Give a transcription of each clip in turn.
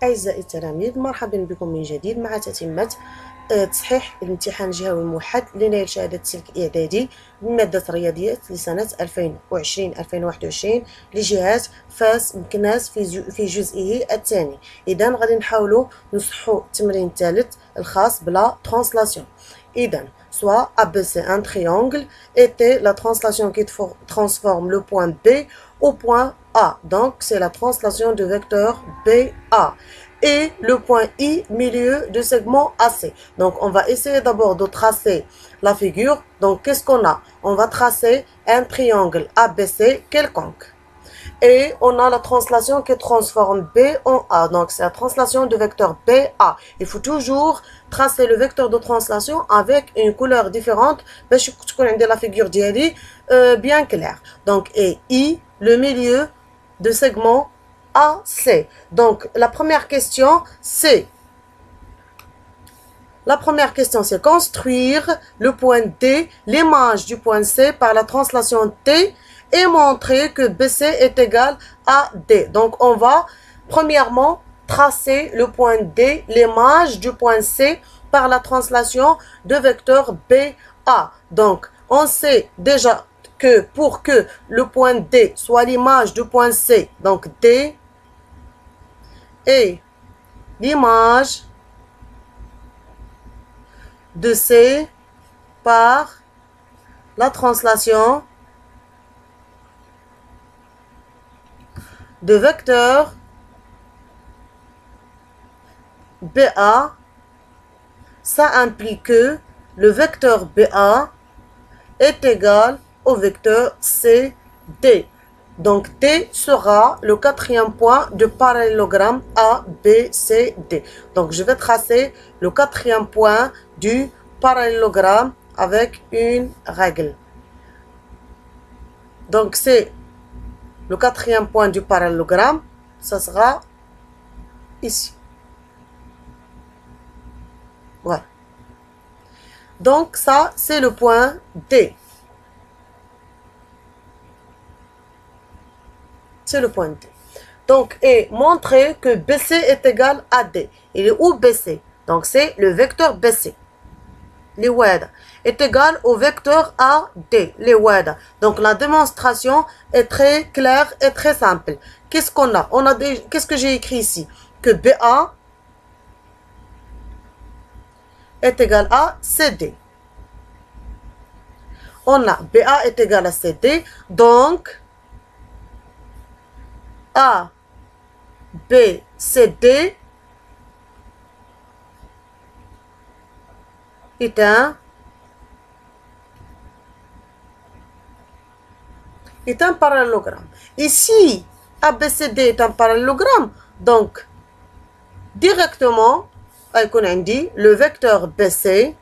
أعزائي التلاميذ، مرحبا بكم من جديد مع تتمة تصحيح الامتحان الجهوي الموحد لنيل شهادة سلك إعدادي بمادة الرياضيات لسنة 2020-2021 لجهات فاس مكناس في جزئه الثاني. إذا غادي نحاولوا نصحوا التمرين الثالث الخاص بلا ترانسلاسيون. إذا soit ABC un triangle était la translation qui transforme le point B au point A. Donc, c'est la translation du vecteur BA. Et le point I, milieu du segment AC. Donc, on va essayer d'abord de tracer la figure. Donc, qu'est-ce qu'on a? On va tracer un triangle ABC quelconque. Et on a la translation qui transforme B en A. Donc, c'est la translation du vecteur BA. Il faut toujours tracer le vecteur de translation avec une couleur différente. Je vais la figure bien claire. Donc, et I, le milieu de segment AC. Donc, la première question, c'est construire le point D, l'image du point C par la translation T et montrer que BC est égal à D. Donc, on va premièrement tracer le point D, l'image du point C par la translation de vecteur BA. Donc, on sait déjà que pour que le point D soit l'image du point C, donc D est l'image de C par la translation de vecteur BA, ça implique que le vecteur BA est égal au vecteur CD. Donc, D sera le quatrième point du parallélogramme ABCD. Donc, je vais tracer le quatrième point du parallélogramme avec une règle. Donc, c'est le quatrième point du parallélogramme, ça sera ici. Voilà. Donc, ça, c'est le point D. C'est le point D. Donc, et montrer que BC est égal à D. Il est où BC? Donc, c'est le vecteur BC. Les WED est égal au vecteur AD. Les WED. Donc, la démonstration est très claire et très simple. Qu'est-ce qu'on a? Qu'est-ce que j'ai écrit ici? Que BA est égal à CD. On a BA est égal à CD. Donc, A, B, C, D est un parallélogramme. Ici, ABCD est un parallélogramme. Donc, directement, on dit le vecteur BC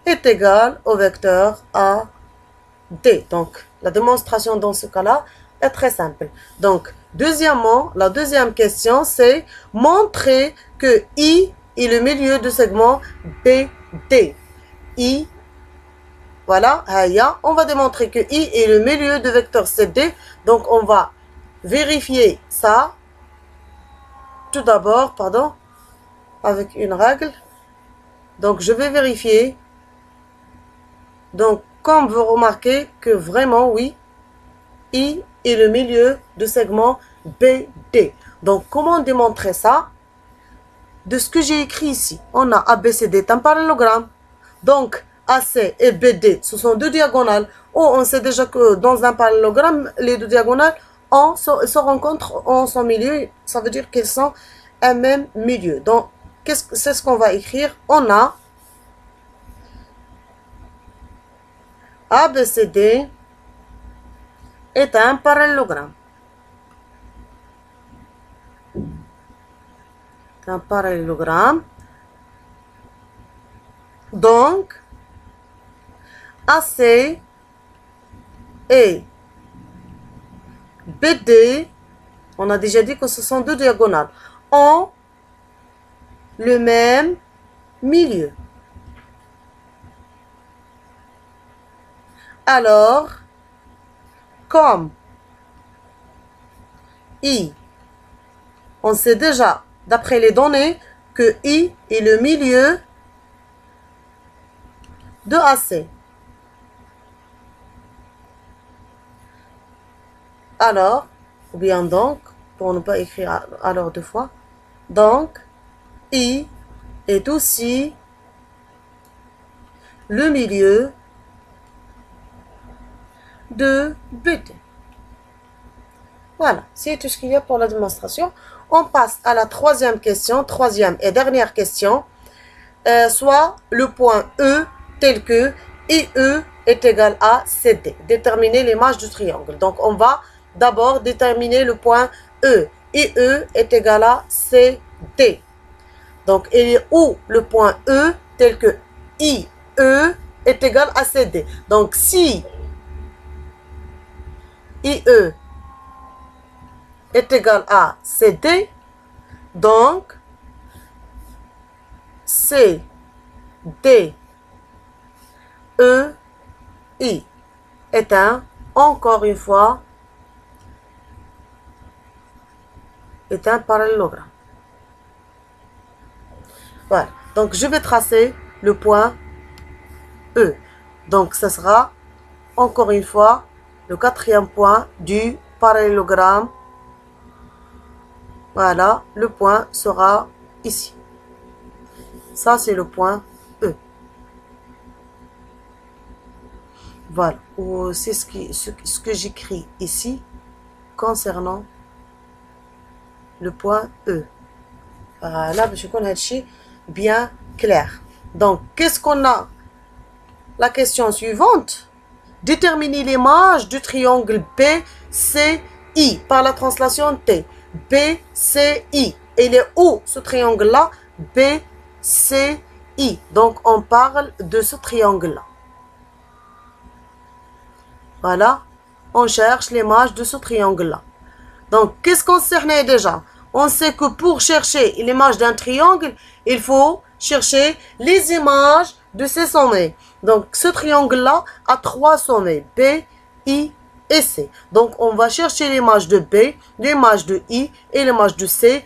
est égal au vecteur AD. Donc, la démonstration dans ce cas-là est très simple. Donc, deuxièmement, la deuxième question, c'est montrer que I est le milieu du segment BD. I, voilà, on va démontrer que I est le milieu du vecteur CD. Donc, on va vérifier ça. Tout d'abord, pardon, avec une règle. Donc, je vais vérifier. Donc, comme vous remarquez que vraiment, oui, I est le milieu du segment BD. Donc, comment démontrer ça? De ce que j'ai écrit ici, on a ABCD est un parallélogramme. Donc, AC et BD, ce sont deux diagonales. On sait déjà que dans un parallélogramme, les deux diagonales se rencontrent en son milieu. Ça veut dire qu'elles sont un même milieu. Donc, c'est ce qu'on va écrire. On a ABCD est un parallélogramme. Un parallélogramme. Donc, AC et BD, on a déjà dit que ce sont deux diagonales, ont le même milieu. Alors, comme I On sait déjà, d'après les données, que I est le milieu de AC. Alors, ou bien donc, pour ne pas écrire alors deux fois, donc, I est aussi le milieu de BT. Voilà, c'est tout ce qu'il y a pour la démonstration. On passe à la troisième question, troisième et dernière question. Soit le point E tel que IE est égal à CD. Déterminer l'image du triangle. Donc, on va d'abord déterminer le point E. IE est égal à CD. Donc, il est où le point E tel que IE est égal à CD. Donc, si IE est égal à CD, donc C, D, E, I est encore une fois, est un parallélogramme. Voilà. Donc, je vais tracer le point E. Donc, ce sera encore une fois le quatrième point du parallélogramme. Voilà, le point sera ici. Ça, c'est le point E. Voilà, c'est ce que j'écris ici concernant le point E. Voilà, je connais bien clair. Donc, qu'est-ce qu'on a? La question suivante. Déterminer l'image du triangle BCI par la translation T. BCI. Il est où ce triangle-là? BCI. Donc, on parle de ce triangle-là. Voilà. On cherche l'image de ce triangle-là. Donc, qu'est-ce qu'on sait déjà? On sait que pour chercher l'image d'un triangle, il faut chercher les images de ses sommets. Donc, ce triangle-là a 3 sommets, B, I et C. Donc, on va chercher l'image de B, l'image de I et l'image de C,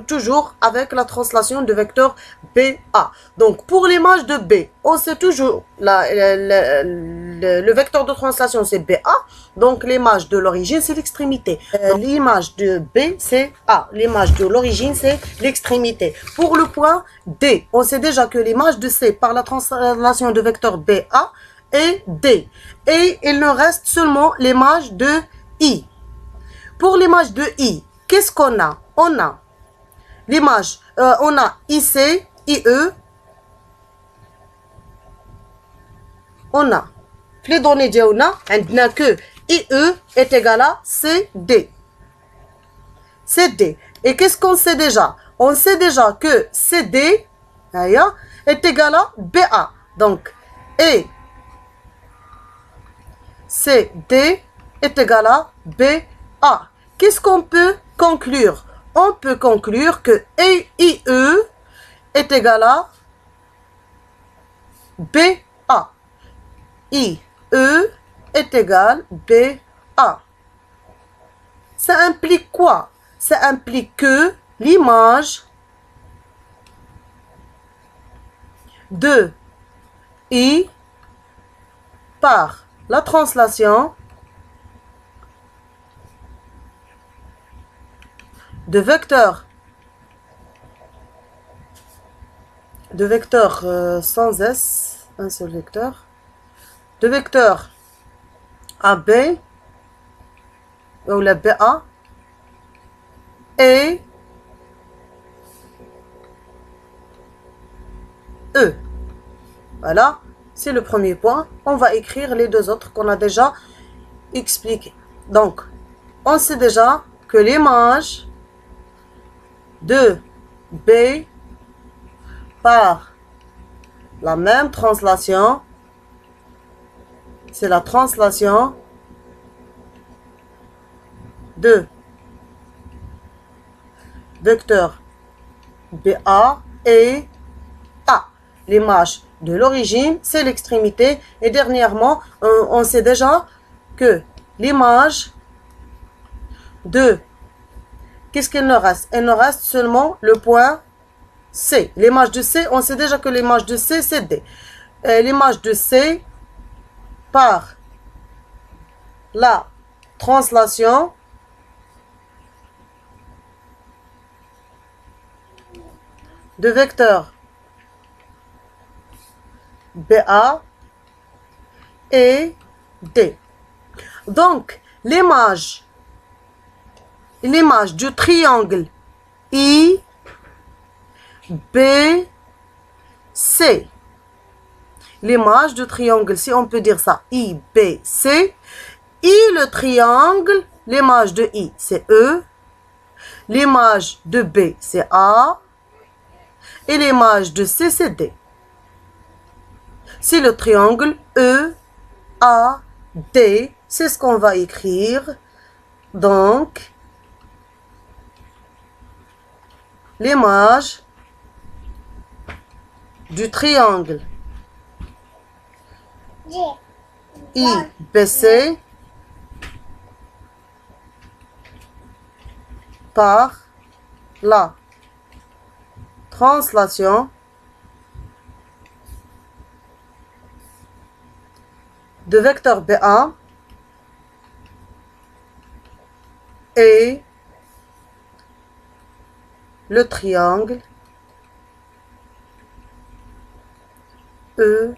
toujours avec la translation de vecteur BA. Donc, pour l'image de B, on sait toujours le vecteur de translation, c'est BA. Donc, l'image de l'origine, c'est l'extrémité. L'image de B, c'est A. L'image de l'origine, c'est l'extrémité. Pour le point D, on sait déjà que l'image de C par la translation de vecteur BA est D. Et il nous reste seulement l'image de I. Pour l'image de I, qu'est-ce qu'on a? On a l'image, on a IC, IE, on a les données ديالنا عندنا que IE est égal à CD. CD. Et qu'est-ce qu'on sait déjà? On sait déjà que CD est égal à BA. Donc, et CD est égal à BA. Qu'est-ce qu'on peut conclure? On peut conclure que IE est égal à BA. IE est égal à BA. Ça implique quoi? Ça implique que l'image de I par la translation de vecteurs sans S, un seul vecteur, de vecteur AB ou la BA et E. Voilà, c'est le premier point. On va écrire les deux autres qu'on a déjà expliqués. Donc, on sait déjà que l'image de B par la même translation, c'est la translation de vecteur BA et A. L'image de l'origine, c'est l'extrémité. Et dernièrement, on sait déjà que l'image de qu'est-ce qu'il nous reste? Il nous reste seulement le point C. L'image de C, on sait déjà que l'image de C, c'est D. L'image de C par la translation de vecteurs BA et D. Donc, l'image du triangle IBC, l'image du triangle, si on peut dire ça, IBC, le triangle, l'image de I, c'est E, l'image de B, c'est A, et l'image de C, c'est D. C'est le triangle EAD, c'est ce qu'on va écrire. Donc, l'image du triangle IBC par la translation de vecteur BA et le triangle EAD.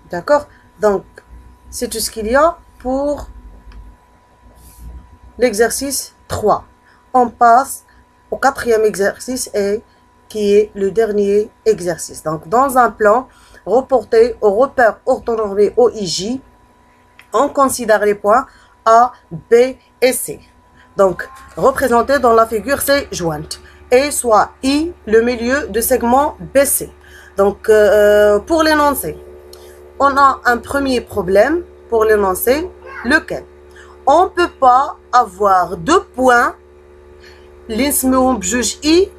D'accord? Donc, c'est tout ce qu'il y a pour l'exercice 3. On passe au 4e exercice et qui est le dernier exercice. Donc, dans un plan reporté au repère orthonormé OIJ, on considère les points A, B et C. Donc, représentés dans la figure C jointe. Et soit I, le milieu de segment BC. Donc, pour l'énoncé, on a un premier problème pour l'énoncé, lequel on ne peut pas avoir deux points, l'isme juge I.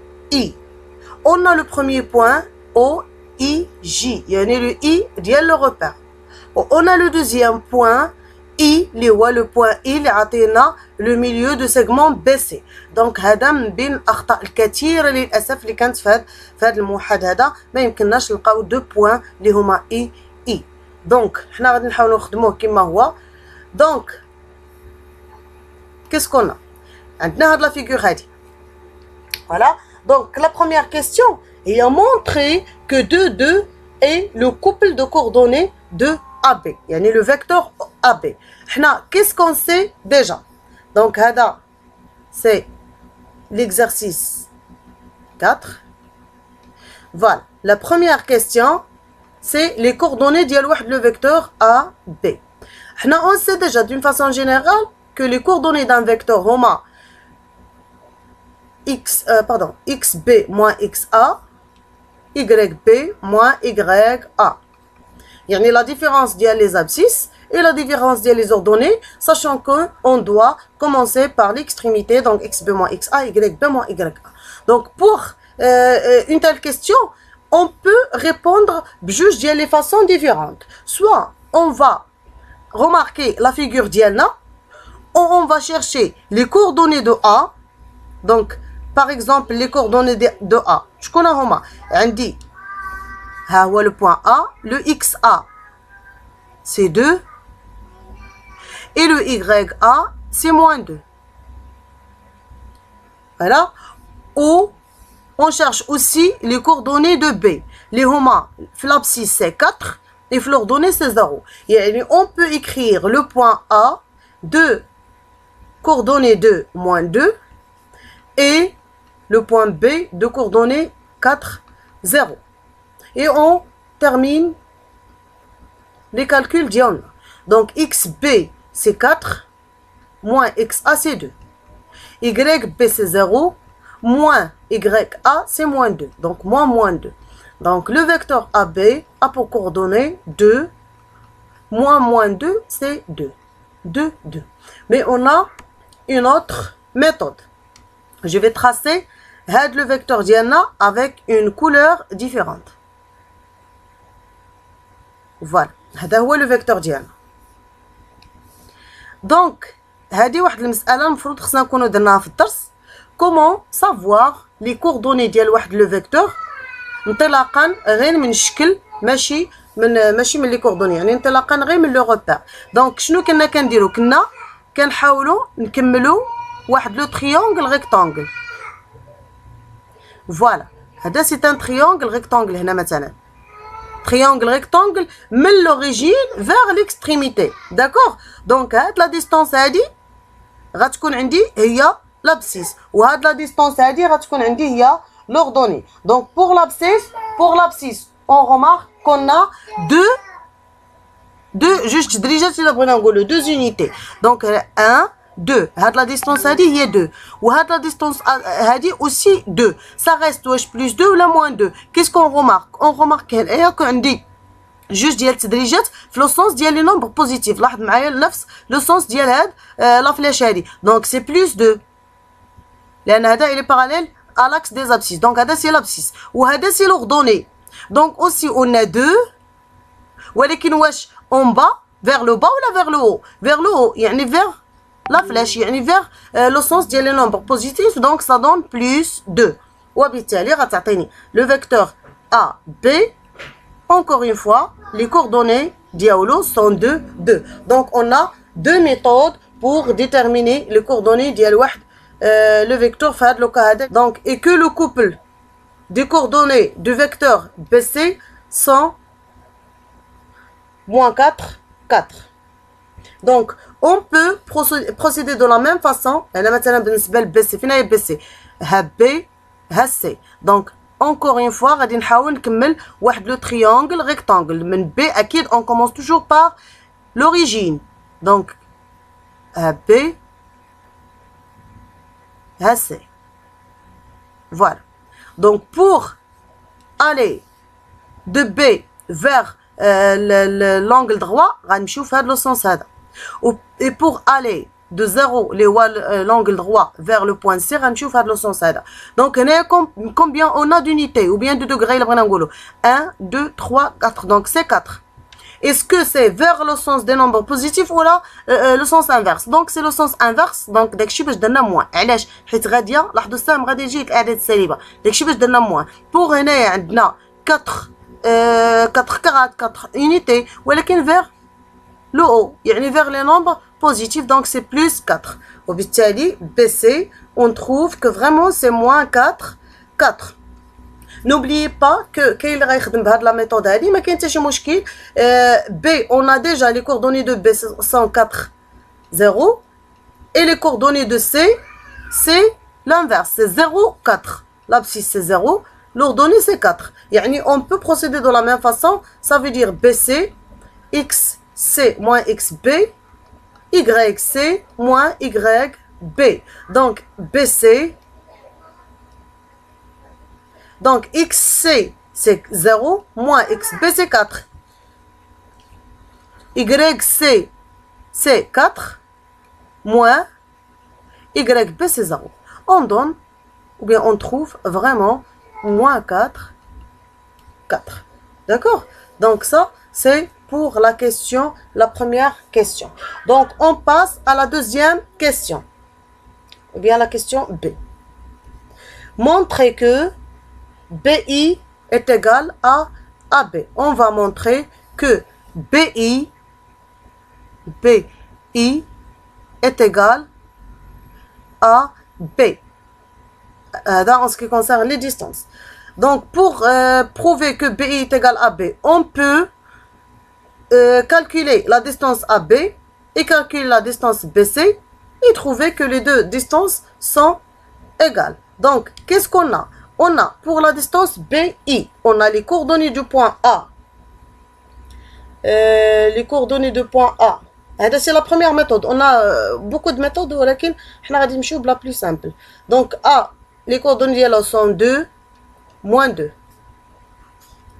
On a le premier point, O, I, J. Il y a le I, dial le repère. On a le deuxième point, I, le point I, le milieu de segment BC. Donc, هذا من بين الأخطاء الكثيرة للأسف اللي كانت في هذا الموحد هذا ما يمكنناش نلقاو دو بوين اللي هما I. دونك حنا غادي نحاولوا نخدموه كما هو. دونك qu'est-ce qu'on a? عندنا هاد لا فيغور هادي. Voilà. Donc, la première question, il a montré que 2 est le couple de coordonnées de AB. Il y a le vecteur AB. Qu'est-ce qu'on sait déjà? Donc, c'est l'exercice 4. Voilà. La première question, c'est les coordonnées de le vecteur AB. On sait déjà d'une façon générale que les coordonnées d'un vecteur homa xb moins xa, yb moins ya. Il y a la différence des les abscisses et la différence des les ordonnées, sachant qu'on doit commencer par l'extrémité, donc xb moins xa, yb moins ya. Donc, pour une telle question, on peut répondre juste de les façons différentes. Soit on va remarquer la figure d'Yelna, ou on va chercher les coordonnées de A. Donc, par exemple, les coordonnées de A. Je connais Homa. On dit, le point A, le XA, c'est 2. Et le YA, c'est moins 2. Voilà. Ou, on cherche aussi les coordonnées de B. Les Homa, l'abscisse, c'est 4. Et l'ordonnée, c'est 0. Et on peut écrire le point A, 2, coordonnées 2, moins 2. Et le point B de coordonnées 4, 0. Et on termine les calculs d'Ion. Donc, XB, c'est 4, moins XA, c'est 2. YB, c'est 0, moins YA, c'est moins 2. Donc, moins 2. Donc, le vecteur AB a pour coordonnées 2, moins 2, c'est 2. 2. Mais on a une autre méthode. Je vais tracer le vecteur Diana avec une couleur différente. Voilà. C'est le vecteur Diana. Donc, هذه واحد المساله المفروض خصنا نكونوا درناها في الدرس. كومون سافوار لي كوردوني ديال واحد لو فيكتور انطلاقا غير من الشكل، ماشي من لي كوردوني، يعني انطلاقا غير من لو روبير. دونك شنو كنا كنديرو؟ كنا كنحاولوا نكملوا واحد لو تريونغل ريكتانغل. فوالا هذا سي ان تريونغل ريكتانغل. هنا مثلا تريونغل ريكتانغل من لوريجين فيغ ليكستريميتي. داكوغ. دونك هاد لا ديستونس هادي غتكون عندي هي l'abscisse وهاد لا ديستونس هادي غتكون عندي هي l'ordonnée. Donc pour l'abscisse on remarque qu'on a deux juste تدريجات إلا بغينا نقولو deux unités. Donc 1 2 هاد لا ديستونس هادي هي 2 وهاد لا ديستونس هادي aussi 2. ça reste واش plus 2 ولا moins 2. qu'est-ce qu'on remarque? on remarque هنايا كون عندي جوج ديال التدريجات في لو سونس ديال لي نومبر بوزيتيف. لاحظ معايا نفس لو سونس ديال هاد لا فلاش هادي. دونك سي بلس 2 لان هذا الي باراليل à l'axe des abscisses. Donc هذا سي l'abscisse وهذا سي l'ordonnée. Donc aussi on a 2 ولكن واش en bas vers le bas ولا vers le haut؟ vers le haut يعني vers la flèche يعني vers le sens ديال les nombres positifs. donc ça donne plus 2 وبالتالي غتعطيني le vecteur A B. encore une fois les coordonnées diaolo sont 2. donc on a deux méthodes pour déterminer les coordonnées ديال واحد le vecteur في هذا لو كا هذا. donc et que le couple des coordonnées du vecteur BC sont moins 4. donc on peut procéder de la même façon. هنا مثلا بالنسبه لبي فين هي بي سي؟ ها بي ها سي. donc encore une fois غادي نحاول نكمل واحد لو triangle rectangle من بي. اكيد on commence toujours par l'origine. donc ها بي ها سي. voilà. donc pour aller de B vers l'angle droit غنمشيو في هذا لو سونس هذا. et pour aller de 0 اللي هو l'angle droit vers le point C غنمشيو في هذا لو سونس هذا. donc هنايا combien on a d'unités ou bien de degrés اللي بغينا نقولوا 1 2 3 4. donc c'est 4. est-ce que c'est vers le sens des nombres positifs ou là le sens inverse؟ donc c'est le sens inverse. donc داكشي باش درنا موان. علاش؟ حيت غاديه لاحظوا السهم غادي يجيك الاعداد السالبه. داكشي باش درنا موان. بوغ هنايا عندنا 4 كرات 4 unités ولكن vers le haut يعني vers les nombres positifs. donc c'est plus 4 وبالتالي BC on trouve que vraiment c'est moins 4. n'oubliez pas que كاين اللي غيخدم بهاد لا ميثود هادي ما كاين حتى شي مشكل. B on a déjà les coordonnées de B sont 4 0 et les coordonnées de C c'est l'inverse, c'est 0 4. l'abscisse c'est 0, l'ordonnée c'est 4. يعني on peut procéder de la même façon. ça veut dire BC XC moins XB YC moins YB. donc BC donc XC c'est 0 moins XB c'est 4. YC c'est 4 moins YB c'est 0. on donne ou bien on trouve vraiment moins 4. D'accord? donc ça c'est pour la question, la première question. donc on passe à la deuxième question ou bien la question B. montrer que BI est égal à AB. on va montrer que BI est égal à B. en ce qui concerne les distances. donc pour prouver que BI est égal à B, on peut calculer la distance AB et calculer la distance BC et trouver que les deux distances sont égales. donc qu'est-ce qu'on a? on a pour la distance BI, on a les coordonnées du point A. les coordonnées du point A. c'est la première méthode. on a beaucoup de méthodes ولكن حنا غادي نمشيو بلا plus simple. donc A les coordonnées ديالها sont 2 moins 2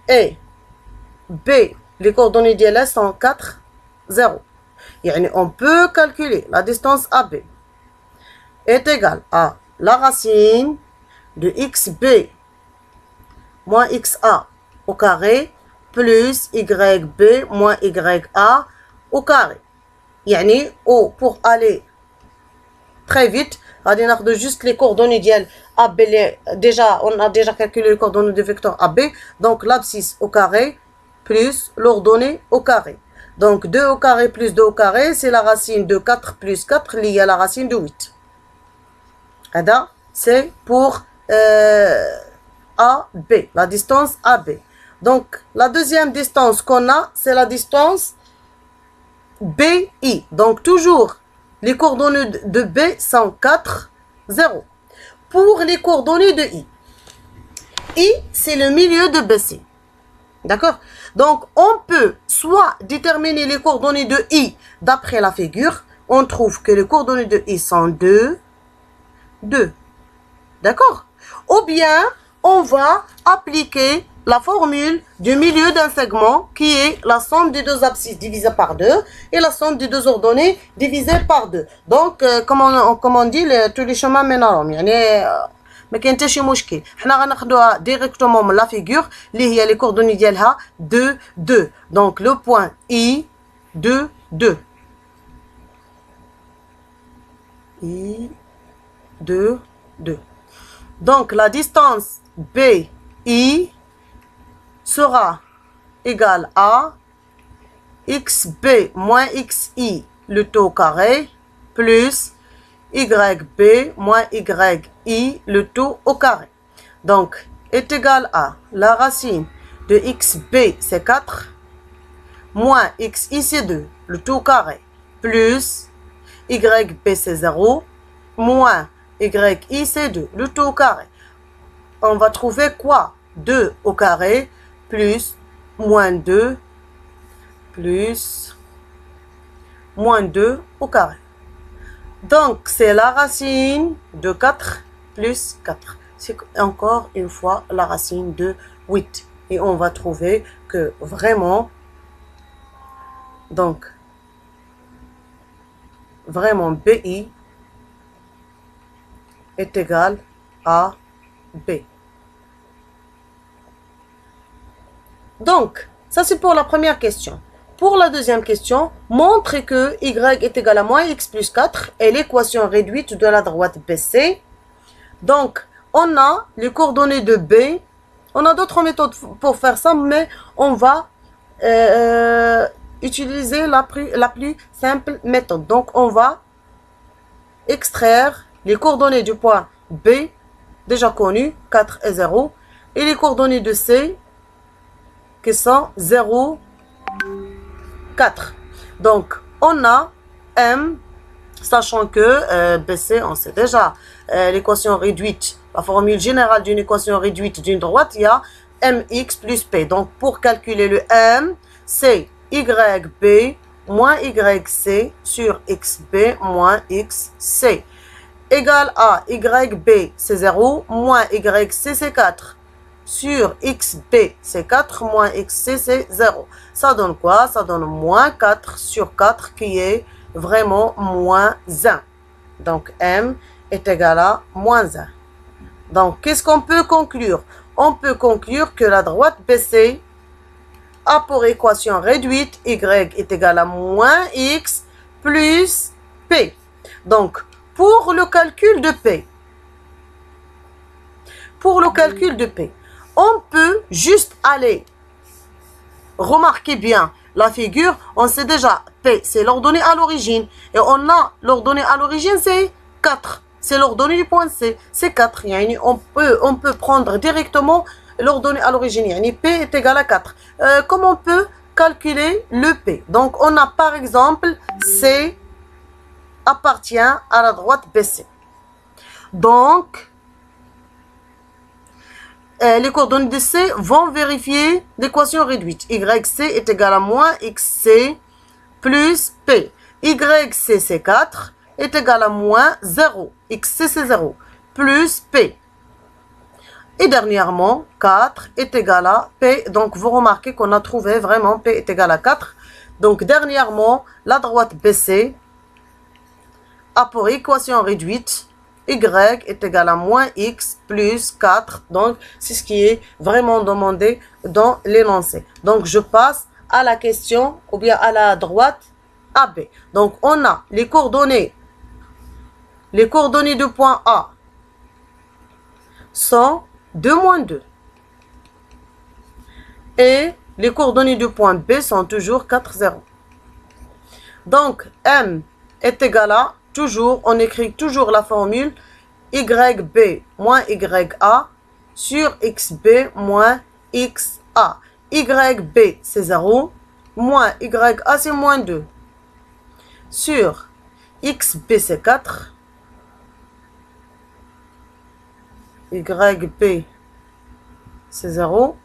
et B les coordonnées ديالها sont 4 0. يعني on peut calculer la distance AB est égale à la racine de XB moins XA au carré plus YB moins YA au carré. يعني pour aller très vite. غادي ناخذ juste les coordonnées ديال AB. Déjà, on a déjà calculé les coordonnées du vecteur AB. Donc, l'abscisse au carré plus l'ordonnée au carré. Donc, 2 au carré plus 2 au carré, c'est la racine de 4 plus 4 liée à la racine de 8. C'est pour AB, la distance AB. Donc, la deuxième distance qu'on a, c'est la distance BI. Donc, toujours, les coordonnées de B sont 4, 0. Pour les coordonnées de I, c'est le milieu de BC. D'accord? Donc, on peut soit déterminer les coordonnées de I d'après la figure. On trouve que les coordonnées de I sont 2, 2. D'accord? Ou bien, on va appliquer la formule du milieu d'un segment qui est la somme des deux abscisses divisée par 2 et la somme des deux ordonnées divisée par 2. Donc, comme on dit, tous les chemins mènent à Rome. ما كاين حتى شي مشكل. حنا غناخدوها ديريكتومون من لا فيغور اللي هي لي كوردوني ديالها 2 2. Donc le point I 2 2. I 2 2. Donc la distance BI sera égale à XB moins XI le taux carré plus YB moins YI le taux au carré. Donc, est égal à la racine de XB c'est 4 moins XI c'est 2 le taux carré plus YB c'est 0 moins YI c'est 2 le taux carré. On va trouver quoi? 2 au carré plus moins 2 plus moins 2 au carré. Donc, c'est la racine de 4 plus 4. C'est encore une fois la racine de 8. Et on va trouver que vraiment, donc, vraiment BI est égal à B. Donc, ça c'est pour la première question. Pour la deuxième question, montre que y est égal à moins x plus 4 est l'équation réduite de la droite BC. Donc, on a les coordonnées de B. On a d'autres méthodes pour faire ça, mais on va utiliser la plus simple méthode. Donc, on va extraire les coordonnées du point B, déjà connues, 4 et 0, et les coordonnées de C, qui sont 0, 4. Donc, on a M, sachant que BC, on sait déjà, l'équation réduite, la formule générale d'une équation réduite d'une droite, il y a MX plus P. Donc, pour calculer le M, c'est YB moins YC sur XB moins XC. Égal à YB, c'est 0, moins YC, c'est 4. Sur XB, c'est 4, moins XC, c'est 0. Ça donne quoi? Ça donne moins 4 sur 4, qui est vraiment moins 1. Donc, M est égal à moins 1. Donc, qu'est-ce qu'on peut conclure? On peut conclure que la droite BC a pour équation réduite Y est égal à moins X plus P. Donc, pour le calcul de P, on peut juste aller remarquer bien la figure. On sait déjà P, c'est l'ordonnée à l'origine. Et on a l'ordonnée à l'origine, c'est 4. C'est l'ordonnée du point C, c'est 4. On peut prendre directement l'ordonnée à l'origine. P est égal à 4. Comment on peut calculer le P? Donc, on a par exemple C appartient à la droite BC. Donc, les coordonnées de C vont vérifier l'équation réduite. YC est égal à moins XC plus P. YC, c'est 4, est égal à moins 0. XC, c'est 0. Plus P. Et dernièrement, 4 est égal à P. Donc, vous remarquez qu'on a trouvé vraiment P est égal à 4. Donc, dernièrement, la droite BC a pour équation réduite Y est égal à moins X plus 4. Donc, c'est ce qui est vraiment demandé dans l'énoncé. Donc, je passe à la question, ou bien à la droite AB. Donc, on a les coordonnées les coordonnées du point A sont 2, moins 2. Et les coordonnées du point B sont toujours 4, 0. Donc, M est égal à, toujours, on écrit toujours la formule YB moins YA sur XB moins XA. YB, c'est 0, moins YA, c'est moins 2. Sur XB, c'est 4. YB, c'est 0,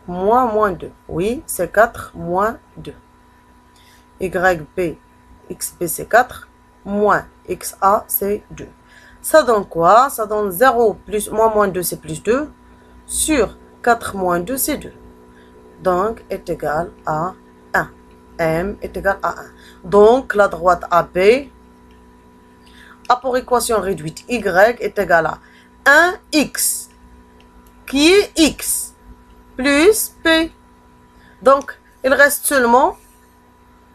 moins 2. Oui, c'est 4, moins 2. YB, XB, c'est 4, moins XA, c'est 2. Ça donne quoi? Ça donne 0 plus moins 2, c'est plus 2. Sur 4 moins 2, c'est 2. Donc, est égal à 1. M est égal à 1. Donc, la droite AB a pour équation réduite Y est égal à 1x, qui est x, plus P. Donc, il reste seulement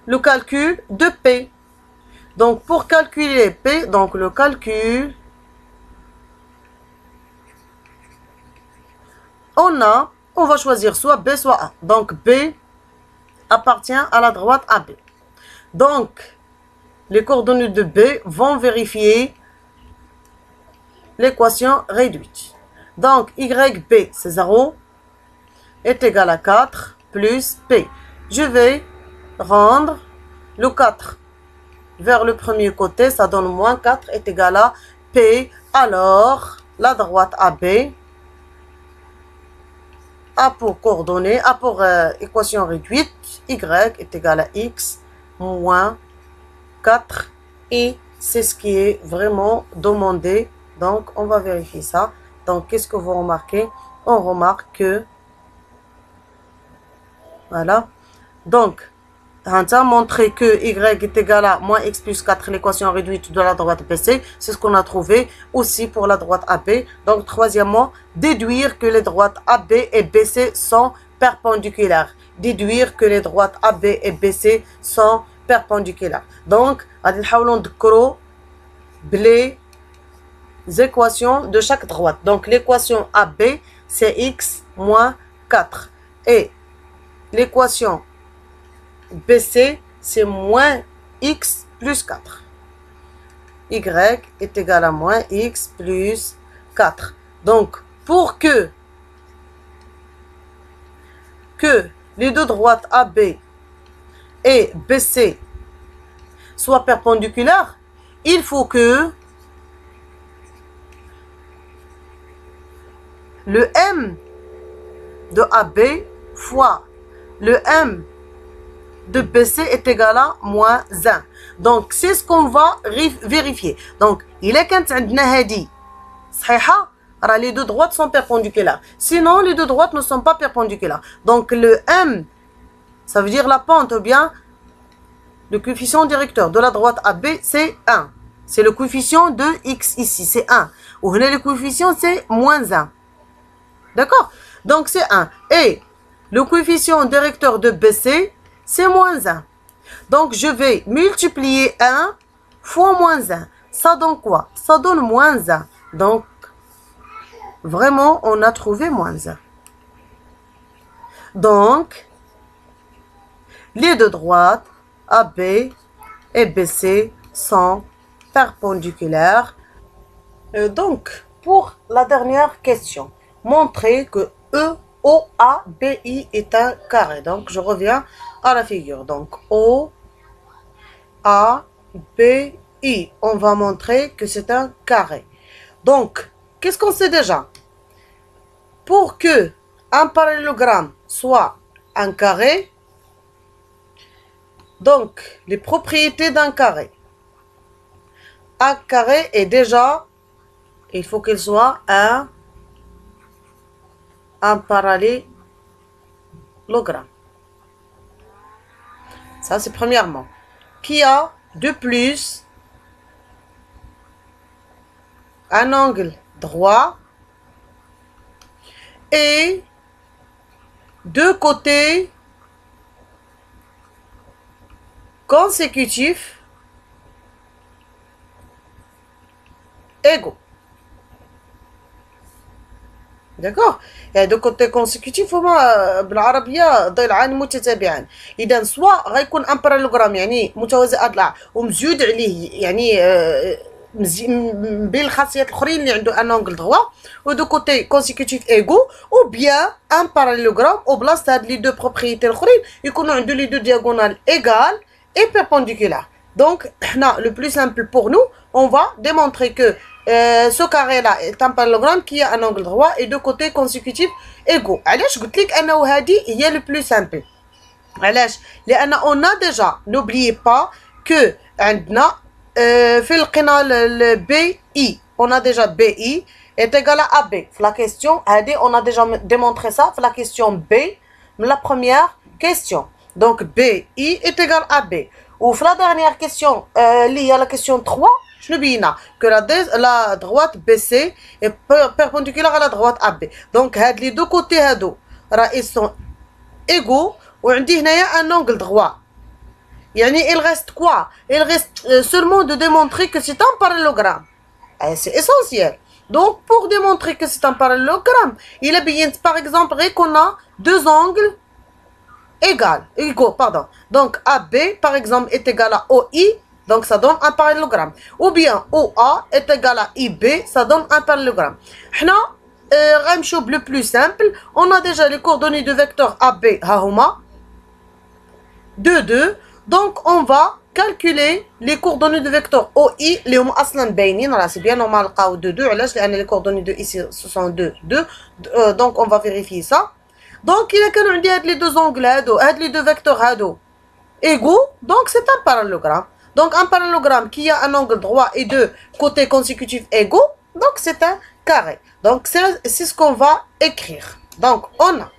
le calcul de P. Donc, pour calculer P, donc le calcul, on va choisir soit B, soit A. Donc, B appartient à la droite AB. Donc, les coordonnées de B vont vérifier l'équation réduite. Donc, YB, c'est 0, est égal à 4 plus P. Je vais rendre le 4 vers le premier côté, ça donne moins 4 est égal à P. Alors, la droite AB a pour coordonnée, a pour équation réduite, Y est égal à X moins 4. Et c'est ce qui est vraiment demandé. Donc, on va vérifier ça. Donc, qu'est-ce que vous remarquez? On remarque que, voilà. Donc, on a montré que Y est égal à moins X plus 4, l'équation réduite de la droite BC. C'est ce qu'on a trouvé aussi pour la droite AB. Donc, troisièmement, déduire que les droites AB et BC sont perpendiculaires. Déduire que les droites AB et BC sont perpendiculaires. Donc, on va les équations de chaque droite. Donc, l'équation AB, c'est X moins 4. Et l'équation BC, c'est moins X plus 4. Y est égal à moins X plus 4. Donc, pour que les deux droites AB et BC soient perpendiculaires, il faut que le M de AB fois le M de BC est égal à moins 1. Donc, c'est ce qu'on va vérifier. Donc, il est quand les deux droites sont perpendiculaires. Sinon, les deux droites ne sont pas perpendiculaires. Donc, le M, ça veut dire la pente, ou bien le coefficient directeur de la droite AB, c'est 1. C'est le coefficient de X ici, c'est 1. Ou le coefficient, c'est moins 1. D'accord? Donc, c'est 1. Et le coefficient directeur de BC, c'est moins 1. Donc, je vais multiplier 1 fois moins 1. Ça donne quoi? Ça donne moins 1. Donc, vraiment, on a trouvé moins 1. Donc, les deux droites, AB et BC, sont perpendiculaires. Donc, pour la dernière question, montrer que OABI est un carré. Donc, je reviens à la figure. Donc, OABI. On va montrer que c'est un carré. Donc, qu'est-ce qu'on sait déjà? Pour que un parallélogramme soit un carré, donc, les propriétés d'un carré. Un carré est déjà, il faut qu'il soit un parallélogramme. Ça, c'est premièrement. Qui a de plus un angle droit et deux côtés consécutifs égaux. D'accord. Et de côté consécutif هما بالعربية ضلعان متتابعان. إذا سواء غيكون ان بارالوغرام يعني متوازي أضلاع ومزيود عليه يعني بين الخاصيات الأخرين اللي عنده ان انغل droit و دو كوتي كونسيكوتيف ايغو او بيان ان بارالوغرام او بلاصة هاد لي دو بروبريتي الأخرين يكونوا عنده لي دو دياغونال égal et perpendiculaire. Donc, le plus simple pour nous, on va démontrer que ce carré-là est un parallélogramme qui a un angle droit et deux côtés consécutifs égaux. علاش قلت لك أنه هذه هي le plus simple. علاش؟ لأن on a déjà, n'oubliez pas que عندنا في لقينا le BI, on a déjà BI est égal à AB. La question, on a déjà démontré ça, la question B, la première question. Donc BI est égal à B. Ou la dernière question, liée à la question 3, je ne sais pas que la droite BC est perpendiculaire à la droite AB. Donc les deux côtés ils sont égaux ou on dit un angle droit. Il reste quoi? Il reste seulement de démontrer que c'est un parallélogramme. C'est essentiel. Donc pour démontrer que c'est un parallélogramme, il est bien par exemple qu'on a deux angles égaux, pardon. Donc AB par exemple est égal à OI, donc ça donne un parallélogramme. Ou bien OA est égal à IB, ça donne un parallélogramme. Ramchoub le plus simple, on a déjà les coordonnées de vecteur AB, Hahuma, 2, 2. Donc on va calculer les coordonnées de vecteur OI, les hum aslan baynin, c'est bien normal, 2, 2, les coordonnées de ici ce sont 2, 2. Donc on va vérifier ça. Donc il y a les deux angles, les deux vecteurs égaux, donc c'est un parallélogramme. Donc un parallélogramme qui a un angle droit et deux côtés consécutifs égaux, donc c'est un carré. Donc c'est ce qu'on va écrire. Donc on a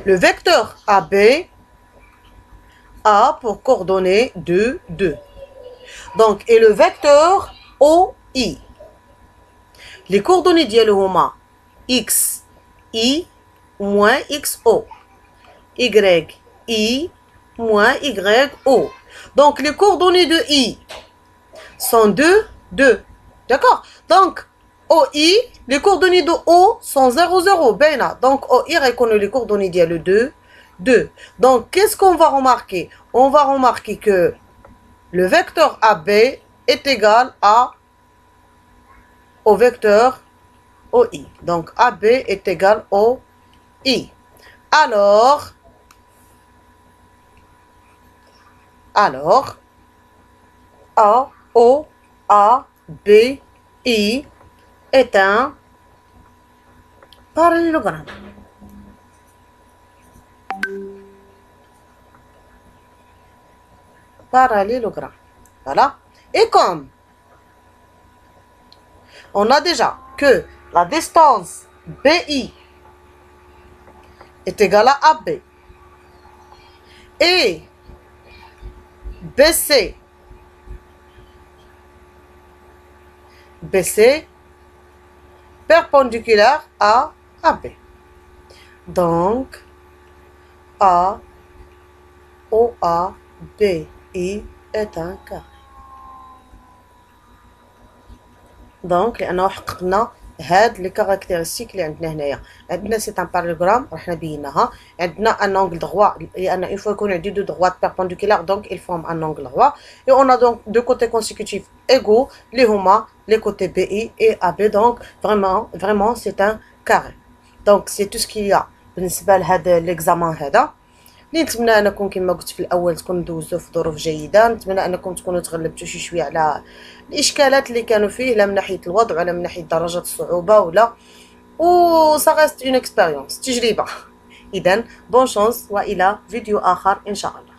le vecteur AB A pour coordonnées 2, 2. Donc et le vecteur OI. Les coordonnées d'Yalhoma X I moins XO, YI moins YO. Donc les coordonnées de I sont 2, 2. D'accord? Donc OI, les coordonnées de O sont 0, 0. Ben, donc OI reconnaît les coordonnées d'il y a le 2, 2. Donc qu'est-ce qu'on va remarquer? On va remarquer que le vecteur AB est égal au vecteur OI. Donc AB est égal au I. Alors A, O, A, B, I est un parallélogramme. Parallélogramme. Voilà. Et comme on a déjà que la distance BI est égale à AB et BC perpendiculaire à AB. Donc OA BI est un carré. Donc لأنه حققنا هاد لي كاركتيرستيك اللي عندنا هنايا. عندنا سي ان بارالوغرام راح نبيناها. عندنا ان انغل دروا لان il faut يكون عندي دو droites perpendiculaires donc il forme un angle droit et on a donc deux côtés consécutifs égaux اللي هما les côtés BI et AB. donc vraiment c'est un carré. donc c'est tout ce qu'il y a بالنسبه لهذا l'examen هذا اللي نتمنى انكم كما قلت في الاول تكونوا دوزتوا في ظروف جيده. نتمنى انكم تكونوا تغلبتوا شويه على الاشكالات اللي كانوا فيه لا من ناحيه الوضع ولا من ناحيه درجه الصعوبه ولا سا ريست اون اكسبيريونس تجربه. اذا بون شانس والى فيديو اخر ان شاء الله.